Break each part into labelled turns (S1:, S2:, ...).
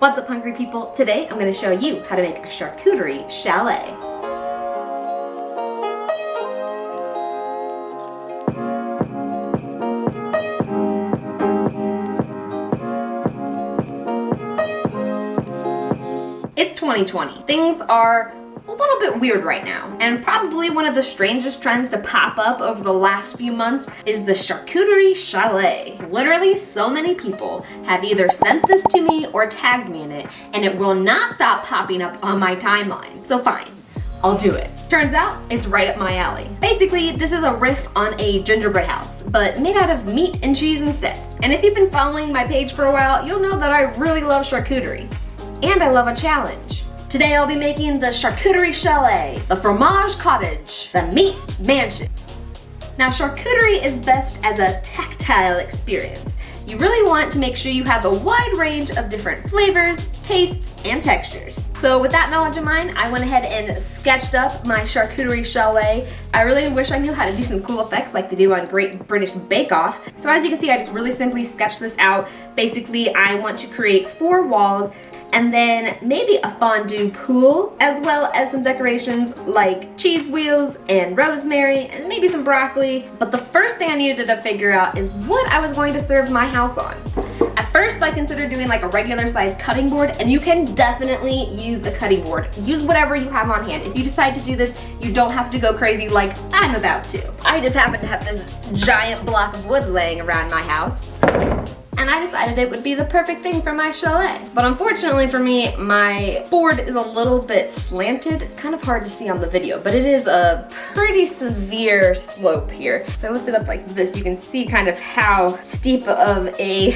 S1: What's up, hungry people? Today I'm going to show you how to make a charcuterie chalet. It's 2020. Things are a little bit weird right now, and probably one of the strangest trends to pop up over the last few months is the charcuterie chalet. Literally, so many people have either sent this to me or tagged me in it, and it will not stop popping up on my timeline. So fine, I'll do it. Turns out, it's right up my alley. Basically, this is a riff on a gingerbread house, but made out of meat and cheese instead. And if you've been following my page for a while, you'll know that I really love charcuterie. And I love a challenge. Today I'll be making the charcuterie chalet, the fromage cottage, the meat mansion. Now, charcuterie is best as a tactile experience. You really want to make sure you have a wide range of different flavors, tastes, and textures. So with that knowledge in mind, I went ahead and sketched up my charcuterie chalet. I really wish I knew how to do some cool effects like they do on Great British Bake Off. So as you can see, I just really simply sketched this out. Basically, I want to create 4 walls and then maybe a fondue pool, as well as some decorations like cheese wheels and rosemary and maybe some broccoli. But the first thing I needed to figure out is what I was going to serve my house on. At first, I considered doing like a regular size cutting board, and you can definitely use a cutting board. Use whatever you have on hand. If you decide to do this, you don't have to go crazy like I'm about to. I just happen to have this giant block of wood laying around my house, and I decided it would be the perfect thing for my chalet. But unfortunately for me, my board is a little bit slanted. It's kind of hard to see on the video, but it is a pretty severe slope here. If I lift it up like this, you can see kind of how steep of a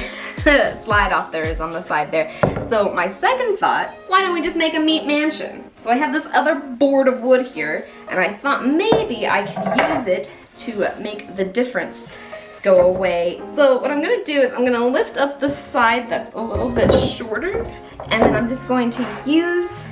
S1: slide off there is on the side there. So my second thought, why don't we just make a meat mansion? So I have this other board of wood here, and I thought maybe I could use it to make the difference go away. So what I'm gonna do is I'm gonna lift up the side that's a little bit shorter, and then I'm just going to use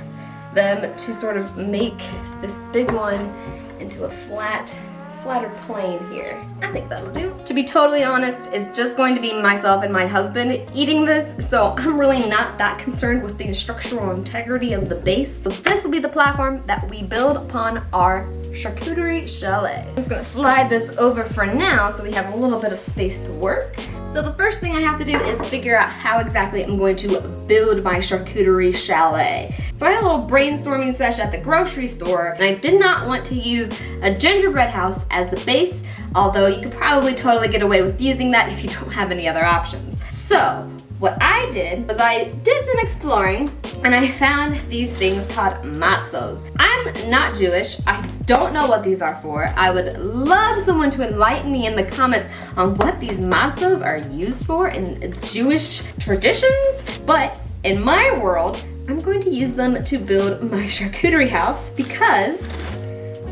S1: them to sort of make this big one into a flatter plane here. I think that'll do. To be totally honest, it's just going to be myself and my husband eating this, so I'm really not that concerned with the structural integrity of the base. So this will be the platform that we build upon our charcuterie chalet. I'm just gonna slide this over for now so we have a little bit of space to work. So the first thing I have to do is figure out how exactly I'm going to build my charcuterie chalet. So I had a little brainstorming session at the grocery store, and I did not want to use a gingerbread house as the base, although you could probably totally get away with using that if you don't have any other options. So what I did was I did some exploring, and I found these things called matzos. I'm not Jewish. I don't know what these are for. I would love someone to enlighten me in the comments on what these matzos are used for in Jewish traditions. But in my world, I'm going to use them to build my charcuterie house because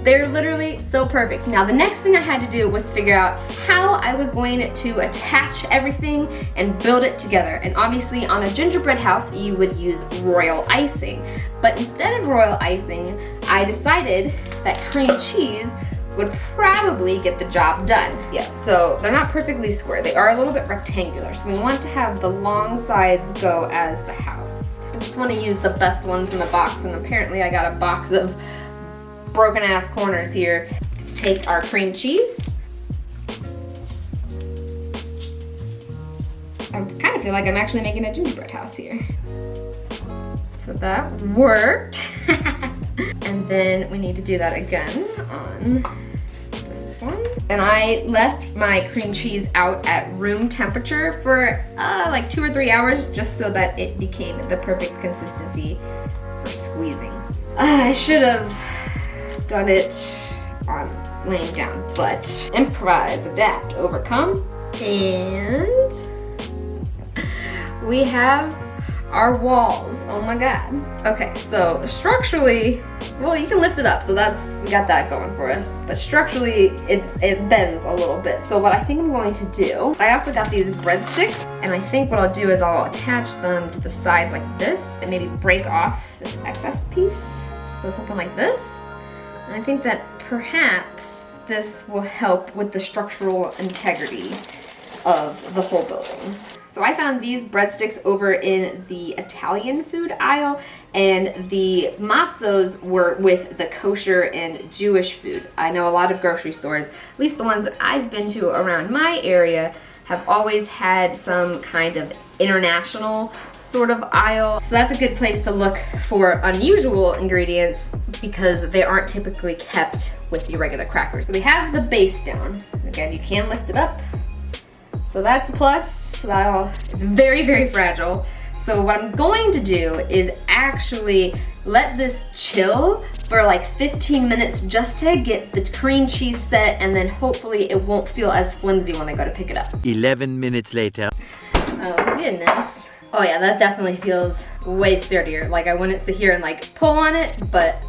S1: they're literally so perfect. Now, the next thing I had to do was figure out how I was going to attach everything and build it together. And obviously on a gingerbread house, you would use royal icing. But instead of royal icing, I decided that cream cheese would probably get the job done. Yeah, so they're not perfectly square. They are a little bit rectangular. So we want to have the long sides go as the house. I just want to use the best ones in the box, and apparently I got a box of broken ass corners here. Let's take our cream cheese. I kind of feel like I'm actually making a gingerbread house here. So that worked. And then we need to do that again on this one. And I left my cream cheese out at room temperature for like 2 or 3 hours just so that it became the perfect consistency for squeezing. I should have done it on laying down, but improvise, adapt, overcome. And we have our walls. Oh my god. Okay, so structurally, well, you can lift it up, so we got that going for us. But structurally, it bends a little bit. So what I think I'm going to do, I also got these breadsticks, and I think what I'll do is I'll attach them to the sides like this, and maybe break off this excess piece. So something like this. And I think that perhaps this will help with the structural integrity of the whole building. So I found these breadsticks over in the Italian food aisle, and the matzos were with the kosher and Jewish food. I know a lot of grocery stores, at least the ones that I've been to around my area, have always had some kind of international sort of aisle. So that's a good place to look for unusual ingredients because they aren't typically kept with your regular crackers. So we have the base down. Again, you can lift it up. So that's a plus. It's very, very fragile. So what I'm going to do is actually let this chill for like 15 minutes just to get the cream cheese set, and then hopefully it won't feel as flimsy when I go to pick it up.
S2: 11 minutes later.
S1: Oh goodness. Oh yeah, that definitely feels way sturdier. Like I wouldn't sit here and like pull on it, but,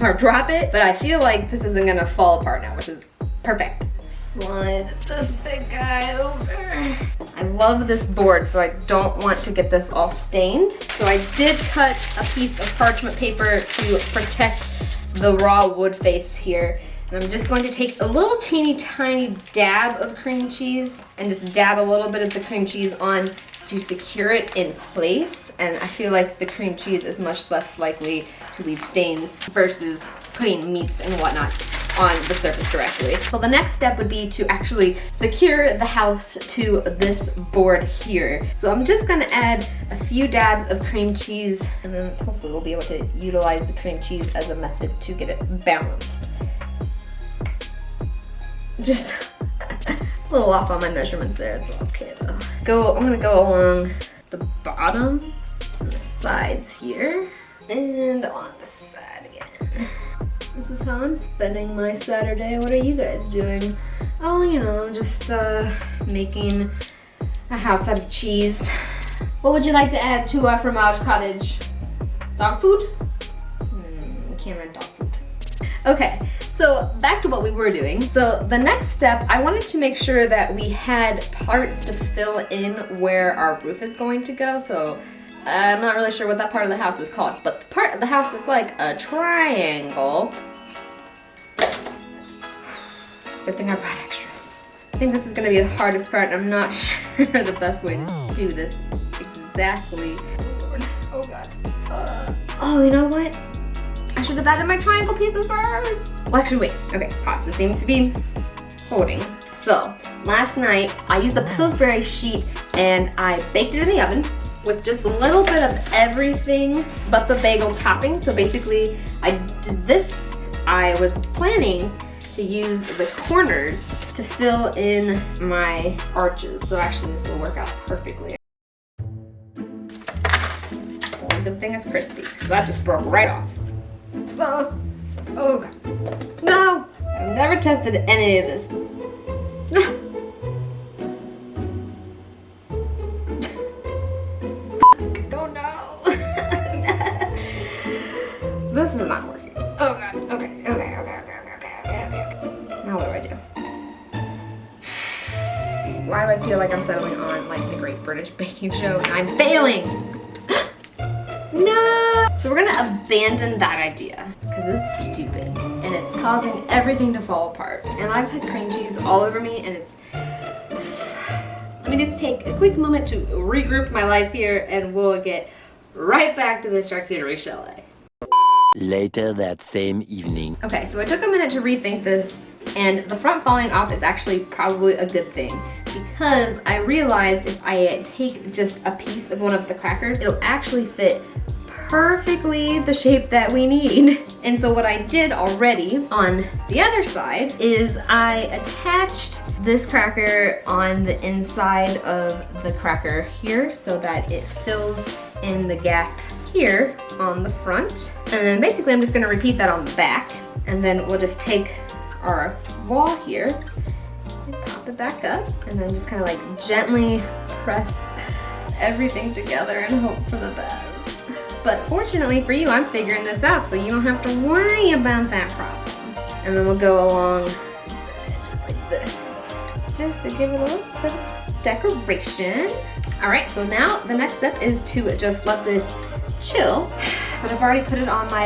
S1: or drop it, but I feel like this isn't gonna fall apart now, which is perfect. Slide this big guy over. I love this board, so I don't want to get this all stained. So I did cut a piece of parchment paper to protect the raw wood face here. And I'm just going to take a little teeny tiny dab of cream cheese and just dab a little bit of the cream cheese on to secure it in place. And I feel like the cream cheese is much less likely to leave stains versus putting meats and whatnot on the surface directly. So the next step would be to actually secure the house to this board here. So I'm just gonna add a few dabs of cream cheese, and then hopefully we'll be able to utilize the cream cheese as a method to get it balanced. Just a little off on my measurements there, it's okay though. I'm gonna go along the bottom and the sides here, and on the side again. This is how I'm spending my Saturday. What are you guys doing? Oh, you know, I'm just making a house out of cheese. What would you like to add to our fromage cottage? Dog food? Can't read dog food. Okay, so back to what we were doing. So the next step, I wanted to make sure that we had parts to fill in where our roof is going to go. So I'm not really sure what that part of the house is called, but the part of the house that's like a triangle. Good thing I brought extras. I think this is gonna be the hardest part, and I'm not sure the best way to do this exactly. Oh Lord, oh God. Oh, you know what? I should have added my triangle pieces first. Well, actually, wait. Okay, pause. This seems to be holding. So, last night, I used the Pillsbury sheet and I baked it in the oven with just a little bit of everything but the bagel topping. So basically, I did this. I was planning to use the corners to fill in my arches. So actually, this will work out perfectly. One good thing it's crispy, because that just broke right off. Oh God. No! I've never tested any of this. Oh no! This is not working. Oh God. Okay. Now what do I do? Why do I feel like I'm settling on like the Great British Baking Show and I'm failing? No! So we're gonna abandon that idea because it's stupid and it's causing everything to fall apart. And I've had cream cheese all over me, and it's... Let me just take a quick moment to regroup my life here, and we'll get right back to the Charcuterie Chalet.
S2: Later that same evening.
S1: Okay, so I took a minute to rethink this, and the front falling off is actually probably a good thing, because I realized if I take just a piece of one of the crackers, it'll actually fit perfectly the shape that we need. And so what I did already on the other side is I attached this cracker on the inside of the cracker here so that it fills in the gap here on the front. And then basically I'm just gonna repeat that on the back, and then we'll just take our wall here and pop it back up, and then just kind of like gently press everything together and hope for the best. But fortunately for you, I'm figuring this out, so you don't have to worry about that problem. And then we'll go along just like this, just to give it a little bit of decoration. All right, so now the next step is to just let this chill. But I've already put it on my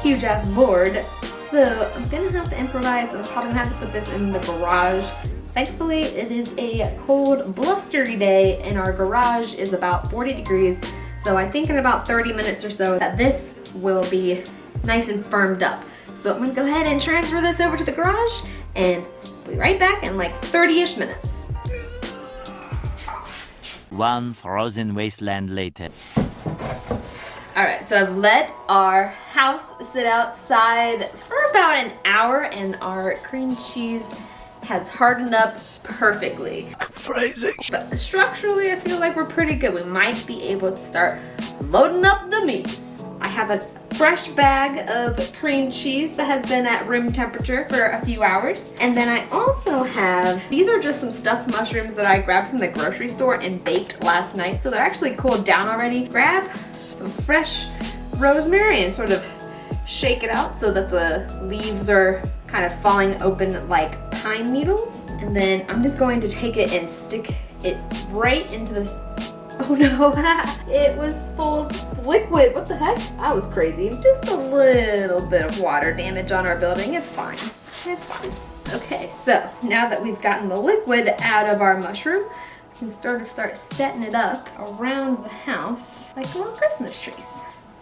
S1: huge ass board, so I'm gonna have to improvise. I'm probably gonna have to put this in the garage Thankfully, it is a cold, blustery day and our garage is about 40 degrees. So I think in about 30 minutes or so that this will be nice and firmed up. So I'm gonna go ahead and transfer this over to the garage and we'll be right back in like 30-ish minutes.
S2: One frozen wasteland later.
S1: All right, so I've let our house sit outside for about an hour and our cream cheese has hardened up perfectly.
S2: Phrasing.
S1: But structurally, I feel like we're pretty good. We might be able to start loading up the meats. I have a fresh bag of cream cheese that has been at room temperature for a few hours. And then I also have, these are just some stuffed mushrooms that I grabbed from the grocery store and baked last night. So they're actually cooled down already. Grab some fresh rosemary and sort of shake it out so that the leaves are kind of falling open like pine needles. And then I'm just going to take it and stick it right into this. Oh no, it was full of liquid. What the heck? I was crazy. Just a little bit of water damage on our building. It's fine. It's fine. Okay, so now that we've gotten the liquid out of our mushroom, we can start setting it up around the house like little Christmas trees.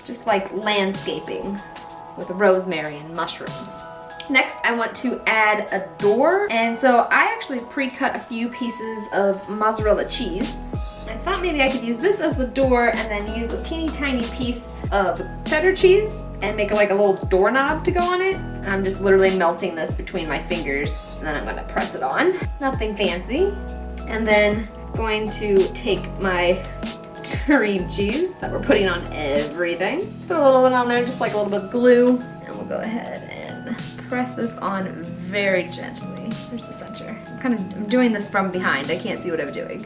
S1: Just like landscaping with rosemary and mushrooms. Next, I want to add a door. And so I actually pre-cut a few pieces of mozzarella cheese. I thought maybe I could use this as the door and then use a teeny tiny piece of cheddar cheese and make it like a little doorknob to go on it. I'm just literally melting this between my fingers and then I'm gonna press it on. Nothing fancy. And then going to take my cream cheese that we're putting on everything. Put a little bit on there, just like a little bit of glue. And we'll go ahead and press this on very gently. There's the center. I'm doing this from behind. I can't see what I'm doing.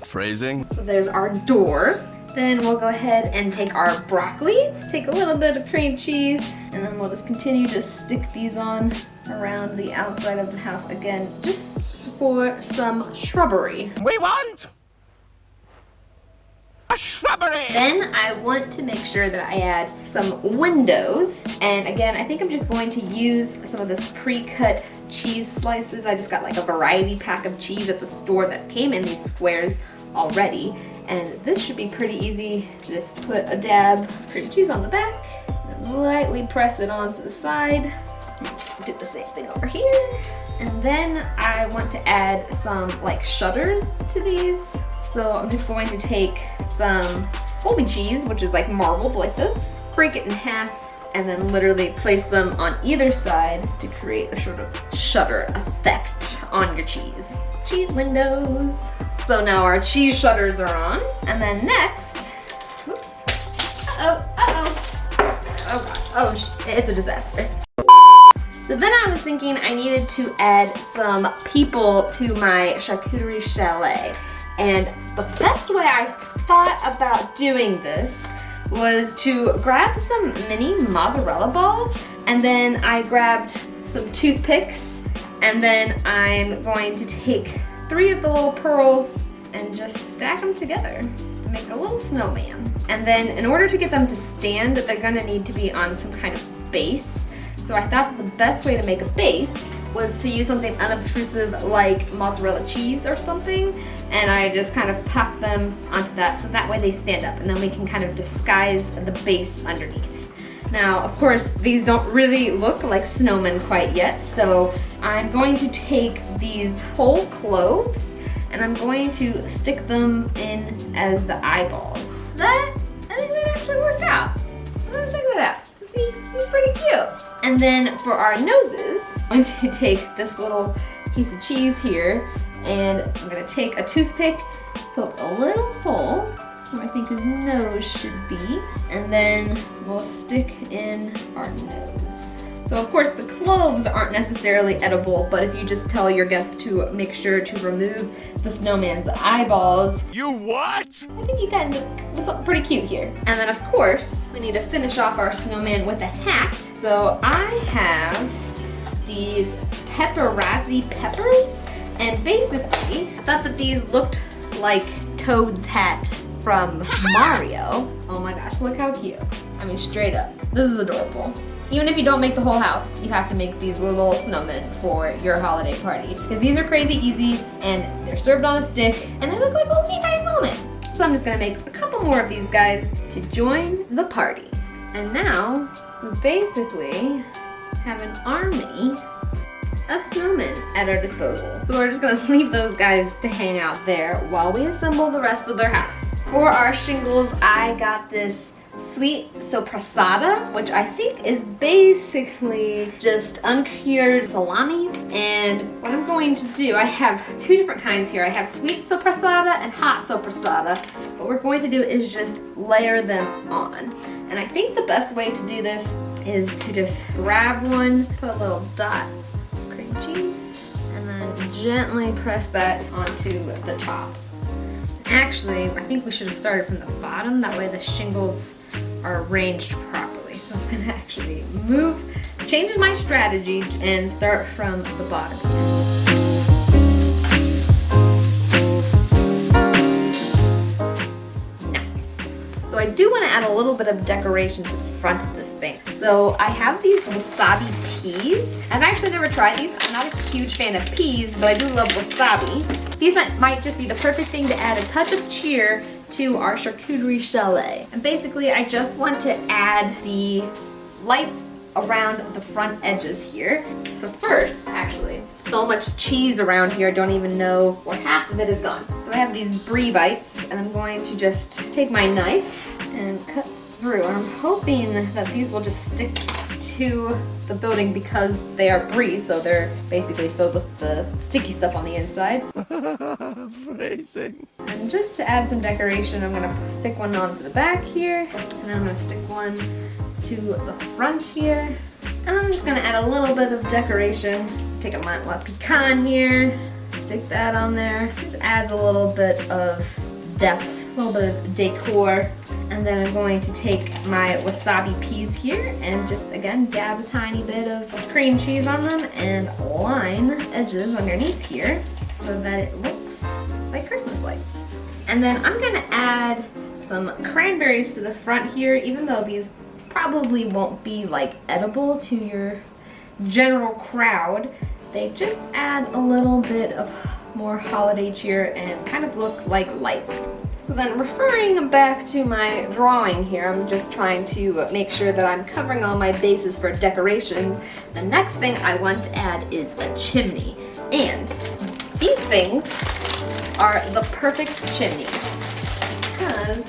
S3: Phrasing?
S1: So there's our door. Then we'll go ahead and take our broccoli, take a little bit of cream cheese, and then we'll just continue to stick these on around the outside of the house again, just for some shrubbery.
S4: We want a shrubbery!
S1: Then I want to make sure that I add some windows. And again, I think I'm just going to use some of this pre-cut cheese slices. I just got like a variety pack of cheese at the store that came in these squares already. And this should be pretty easy. Just put a dab of cream cheese on the back and lightly press it onto the side. Do the same thing over here. And then I want to add some like shutters to these. So I'm just going to take some Colby cheese, which is like marbled like this, break it in half, and then literally place them on either side to create a sort of shutter effect on your cheese. Cheese windows. So now our cheese shutters are on. And then next, whoops, oh gosh, it's a disaster. So then I was thinking I needed to add some people to my charcuterie chalet. And the best way I thought about doing this was to grab some mini mozzarella balls, and then I grabbed some toothpicks, and then I'm going to take 3 of the little pearls and just stack them together to make a little snowman. And then in order to get them to stand, they're gonna need to be on some kind of base. So I thought the best way to make a base was to use something unobtrusive like mozzarella cheese or something, and I just kind of pack them onto that so that way they stand up, and then we can kind of disguise the base underneath. Now, of course, these don't really look like snowmen quite yet, so I'm going to take these whole cloves and I'm going to stick them in as the eyeballs. I think that actually worked out. Let's check that out. See, it's pretty cute. And then for our noses, I'm going to take this little piece of cheese here, and I'm gonna take a toothpick, poke a little hole where I think his nose should be, and then we'll stick in our nose. So of course the cloves aren't necessarily edible, but if you just tell your guests to make sure to remove the snowman's eyeballs.
S3: You what?
S1: I think you got something pretty cute here. And then of course, we need to finish off our snowman with a hat. So I have these pepperazzi peppers, and basically I thought that these looked like Toad's hat from Mario. Oh my gosh, look how cute. I mean, straight up, this is adorable. Even if you don't make the whole house, you have to make these little snowmen for your holiday party. Because these are crazy easy, and they're served on a stick, and they look like little teeny tiny snowmen. So I'm just gonna make a couple more of these guys to join the party. And now, we basically have an army of snowmen at our disposal. So we're just gonna leave those guys to hang out there while we assemble the rest of their house. For our shingles, I got this sweet sopressata, which I think is basically just uncured salami. And what I'm going to do, I have two different kinds here. I have sweet sopressata and hot sopressata. What we're going to do is just layer them on. And I think the best way to do this is to just grab one, put a little dot of cream cheese, and then gently press that onto the top. Actually, I think we should have started from the bottom. That way the shingles are arranged properly. So I'm gonna actually change my strategy and start from the bottom. Nice. So I do want to add a little bit of decoration to the front of this thing. So I have these wasabi peas. I've actually never tried these. I'm not a huge fan of peas, but I do love wasabi. These might just be the perfect thing to add a touch of cheer to our charcuterie chalet. And basically, I just want to add the lights around the front edges here. So first, actually, so much cheese around here, I don't even know where half of it is gone. So I have these brie bites, and I'm going to just take my knife and cut through. And I'm hoping that these will just stick to the building because they are brie, so they're basically filled with the sticky stuff on the inside.
S2: Phrasing.
S1: And just to add some decoration, I'm gonna stick one onto the back here, and then I'm gonna stick one to the front here. And then I'm just gonna add a little bit of decoration. Take a matzo pecan here, stick that on there. Just adds a little bit of depth, a little bit of decor. And then I'm going to take my wasabi peas here and just, again, dab a tiny bit of cream cheese on them and line the edges underneath here so that it looks like Christmas lights. And then I'm gonna add some cranberries to the front here, even though these probably won't be like edible to your general crowd. They just add a little bit of more holiday cheer and kind of look like lights. So then referring back to my drawing here, I'm just trying to make sure that I'm covering all my bases for decorations. The next thing I want to add is a chimney. And these things are the perfect chimneys because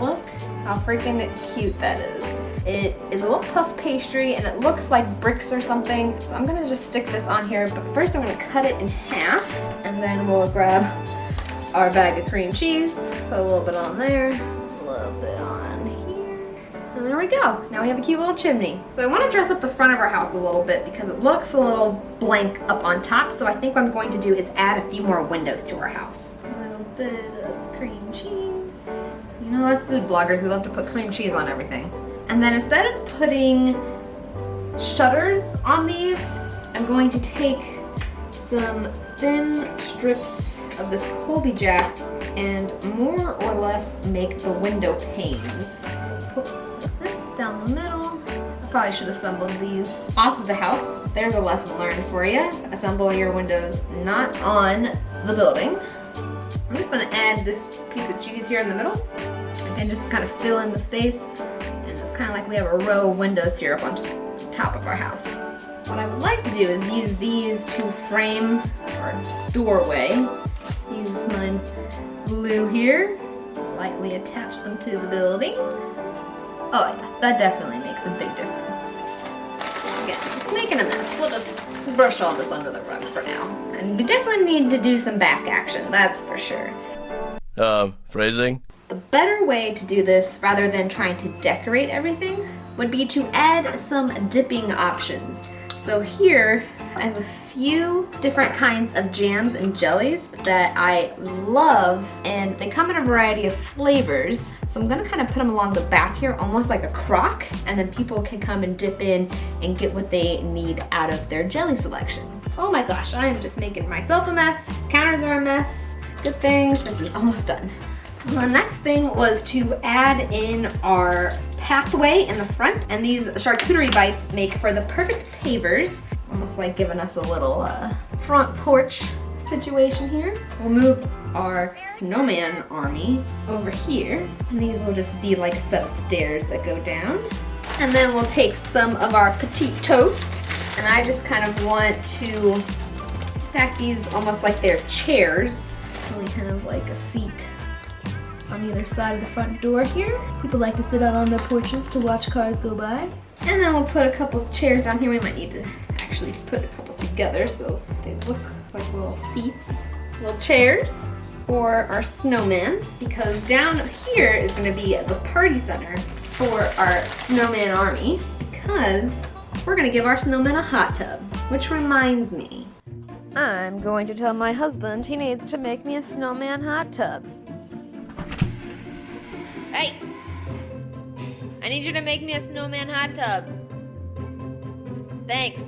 S1: look how freaking cute that is. It is a little puff pastry and it looks like bricks or something. So I'm gonna just stick this on here, but first I'm gonna cut it in half and then we'll grab our bag of cream cheese, put a little bit on there, a little bit on here, and there we go. Now we have a cute little chimney. So I want to dress up the front of our house a little bit because it looks a little blank up on top, so I think what I'm going to do is add a few more windows to our house. A little bit of cream cheese. You know, us food bloggers, we love to put cream cheese on everything. And then instead of putting shutters on these, I'm going to take some thin strips of this Colby Jack and more or less make the window panes. Put this down the middle. I probably should assemble these off of the house. There's a lesson learned for you. Assemble your windows not on the building. I'm just gonna add this piece of cheese here in the middle and just kind of fill in the space. And it's kind of like we have a row of windows here up on top of our house. What I would like to do is use these to frame our doorway. Use my glue here, lightly attach them to the building. Oh yeah, that definitely makes a big difference. Again, just making a mess. We'll just brush all this under the rug for now. And we definitely need to do some back action, that's for sure.
S2: Phrasing?
S1: The better way to do this, rather than trying to decorate everything, would be to add some dipping options. So here, I have a few different kinds of jams and jellies that I love, and they come in a variety of flavors. So I'm gonna kind of put them along the back here, almost like a crock, and then people can come and dip in and get what they need out of their jelly selection. Oh my gosh, I am just making myself a mess. Counters are a mess. Good thing this is almost done. So The next thing was to add in our pathway in the front, and these charcuterie bites make for the perfect pavers, almost like giving us a little front porch situation here. We'll move our snowman army over here, and these will just be like a set of stairs that go down. And then we'll take some of our petite toast, and I just kind of want to stack these almost like they're chairs. So we have like a seat on either side of the front door here. People like to sit out on their porches to watch cars go by. And then we'll put a couple of chairs down here. We might need to actually put a couple together so they look like little seats, little chairs for our snowman, because down here is going to be the party center for our snowman army, because we're going to give our snowman a hot tub. Which reminds me, I'm going to tell my husband he needs to make me a snowman hot tub. Hey! I need you to make me a snowman hot tub. Thanks.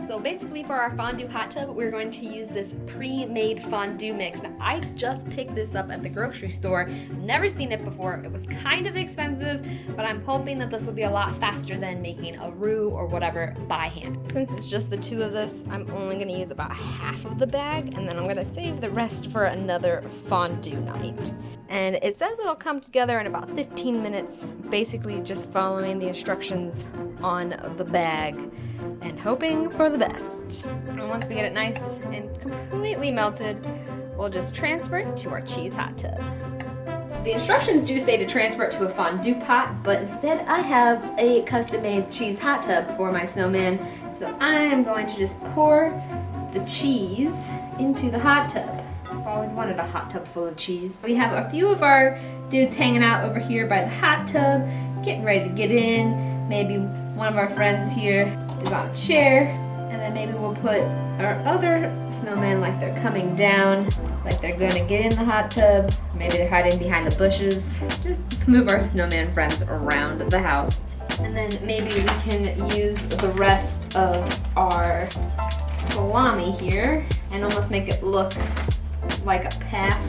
S1: So basically for our fondue hot tub, we're going to use this pre-made fondue mix. I just picked this up at the grocery store. Never seen it before. It was kind of expensive, but I'm hoping that this will be a lot faster than making a roux or whatever by hand. Since it's just the two of this, I'm only gonna use about half of the bag, and then I'm gonna save the rest for another fondue night. And it says it'll come together in about 15 minutes, basically just following the instructions on the bag and hoping for the best. And once we get it nice and completely melted, we'll just transfer it to our cheese hot tub. The instructions do say to transfer it to a fondue pot, but instead I have a custom-made cheese hot tub for my snowman. So I am going to just pour the cheese into the hot tub. I've always wanted a hot tub full of cheese. We have a few of our dudes hanging out over here by the hot tub, getting ready to get in. Maybe one of our friends here is on a chair, and then maybe we'll put our other snowmen like they're coming down, like they're gonna get in the hot tub. Maybe they're hiding behind the bushes. Just move our snowman friends around the house. And then maybe we can use the rest of our salami here and almost make it look like a path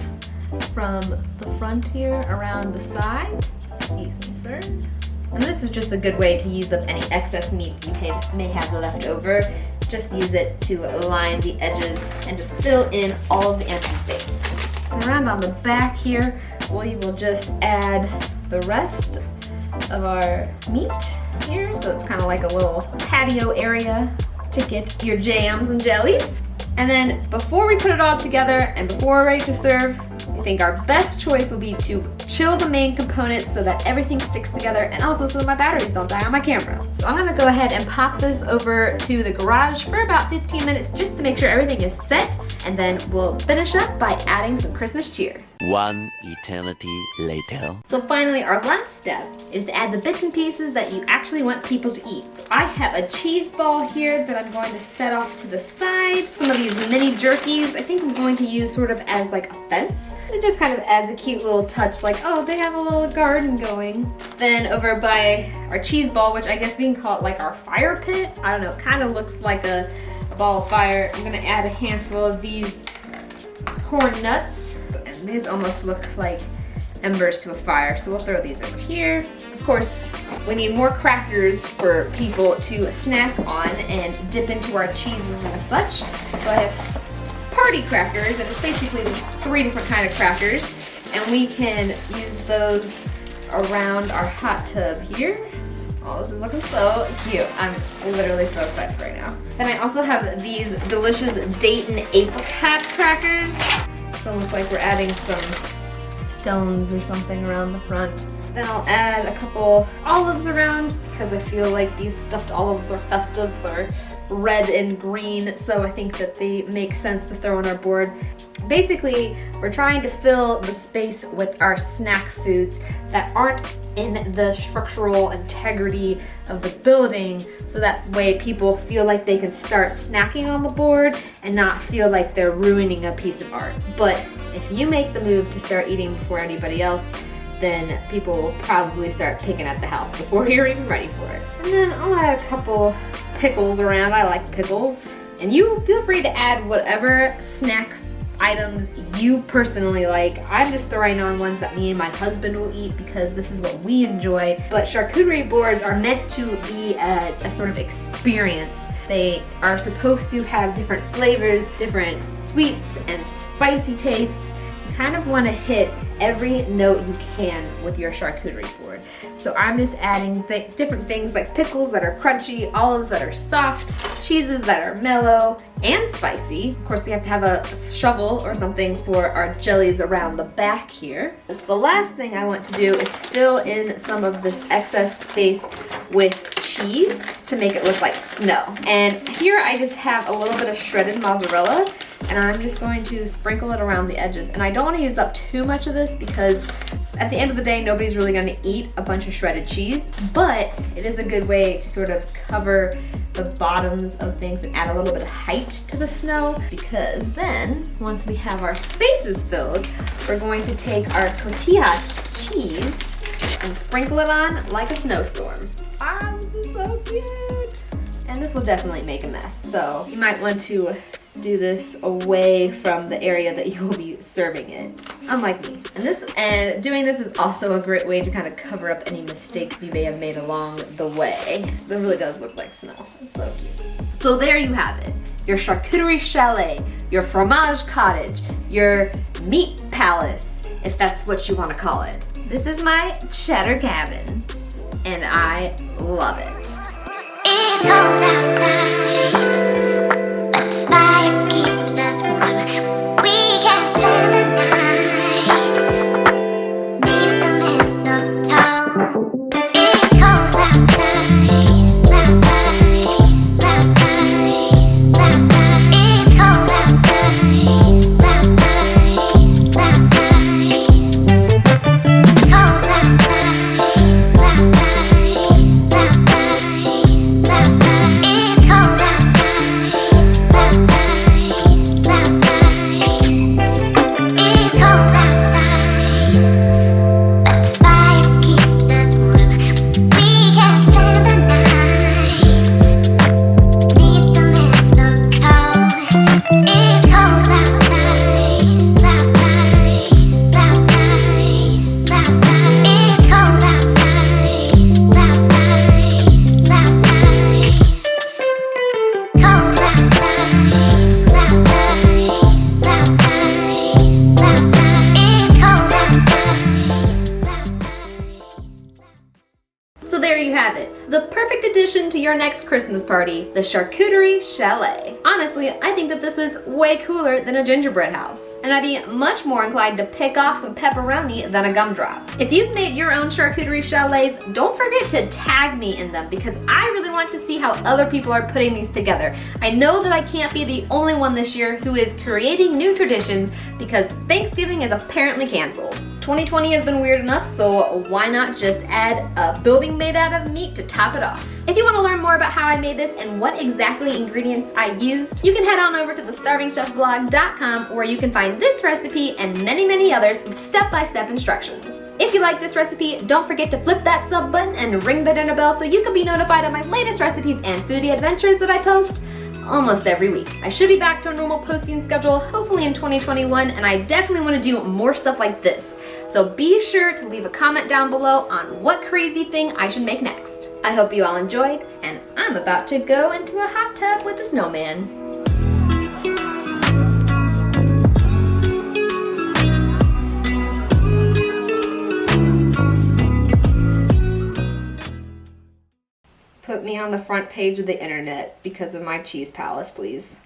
S1: from the front here around the side. Excuse me, sir. And this is just a good way to use up any excess meat you may have left over. Just use it to line the edges and just fill in all of the empty space. And around on the back here, we will just add the rest of our meat here. So it's kind of like a little patio area to get your jams and jellies. And then before we put it all together and before we're ready to serve, I think our best choice will be to chill the main components so that everything sticks together, and also so that my batteries don't die on my camera. So I'm gonna go ahead and pop this over to the garage for about 15 minutes just to make sure everything is set, and then we'll finish up by adding some Christmas cheer.
S2: One eternity later.
S1: So finally, our last step is to add the bits and pieces that you actually want people to eat. So I have a cheese ball here that I'm going to set off to the side. Some of these mini jerkies, I think I'm going to use sort of as like a fence. It just kind of adds a cute little touch, like, oh, they have a little garden going. Then over by our cheese ball, which I guess we can call it like our fire pit. I don't know, it kind of looks like a ball of fire. I'm gonna add a handful of these corn nuts. And these almost look like embers to a fire, so we'll throw these over here. Of course, we need more crackers for people to snack on and dip into our cheeses and such. So I have party crackers, and it's basically just 3 different kind of crackers, and we can use those around our hot tub here. Oh, this is looking so cute. I'm literally so excited right now. Then I also have these delicious date and apricot crackers. It's almost like we're adding some stones or something around the front. Then I'll add a couple olives around because I feel like these stuffed olives are festive. They're red and green, so I think that they make sense to throw on our board. Basically, we're trying to fill the space with our snack foods that aren't in the structural integrity of the building, so that way people feel like they can start snacking on the board and not feel like they're ruining a piece of art. But if you make the move to start eating before anybody else, then people will probably start picking at the house before you're even ready for it. And then I'll add a couple pickles around. I like pickles. And you feel free to add whatever snack items you personally like. I'm just throwing on ones that me and my husband will eat because this is what we enjoy. But charcuterie boards are meant to be a sort of experience. They are supposed to have different flavors, different sweets and spicy tastes. You kind of want to hit every note you can with your charcuterie board. So I'm just adding different things like pickles that are crunchy, olives that are soft, cheeses that are mellow and spicy. Of course, we have to have a shovel or something for our jellies around the back here. The last thing I want to do is fill in some of this excess space with cheese to make it look like snow. And here I just have a little bit of shredded mozzarella, and I'm just going to sprinkle it around the edges. And I don't want to use up too much of this because at the end of the day, nobody's really going to eat a bunch of shredded cheese, but it is a good way to sort of cover the bottoms of things and add a little bit of height to the snow, because then once we have our spaces filled, we're going to take our tortilla cheese and sprinkle it on like a snowstorm. Ah, this is so cute. And this will definitely make a mess, so you might want to do this away from the area that you will be serving it, unlike me. And doing this is also a great way to kind of cover up any mistakes you may have made along the way. It really does look like snow. It's so cute. So there you have it. Your charcuterie chalet, your fromage cottage, your meat palace, if that's what you want to call it. This is my cheddar cabin, and I love it.
S3: It's cold outside, but the fire keeps us warm. We can spend the night beneath the mistletoe. It's cold outside, outside, outside, outside. It's cold outside, outside, outside. Cold outside, outside, outside.
S1: So there you have it, the perfect addition to your next Christmas party, the Charcuterie Chalet. Honestly, I think that this is way cooler than a gingerbread house, and I'd be much more inclined to pick off some pepperoni than a gumdrop. If you've made your own charcuterie chalets, don't forget to tag me in them because I really want to see how other people are putting these together. I know that I can't be the only one this year who is creating new traditions because Thanksgiving is apparently canceled. 2020 has been weird enough, so why not just add a building made out of meat to top it off? If you want to learn more about how I made this and what exactly ingredients I used, you can head on over to thestarvingchefblog.com where you can find this recipe and many others with step-by-step instructions. If you like this recipe, don't forget to flip that sub button and ring the dinner bell so you can be notified of my latest recipes and foodie adventures that I post almost every week. I should be back to a normal posting schedule hopefully in 2021, and I definitely want to do more stuff like this. So be sure to leave a comment down below on what crazy thing I should make next. I hope you all enjoyed, and I'm about to go into a hot tub with a snowman. Put me on the front page of the internet because of my cheese palace, please.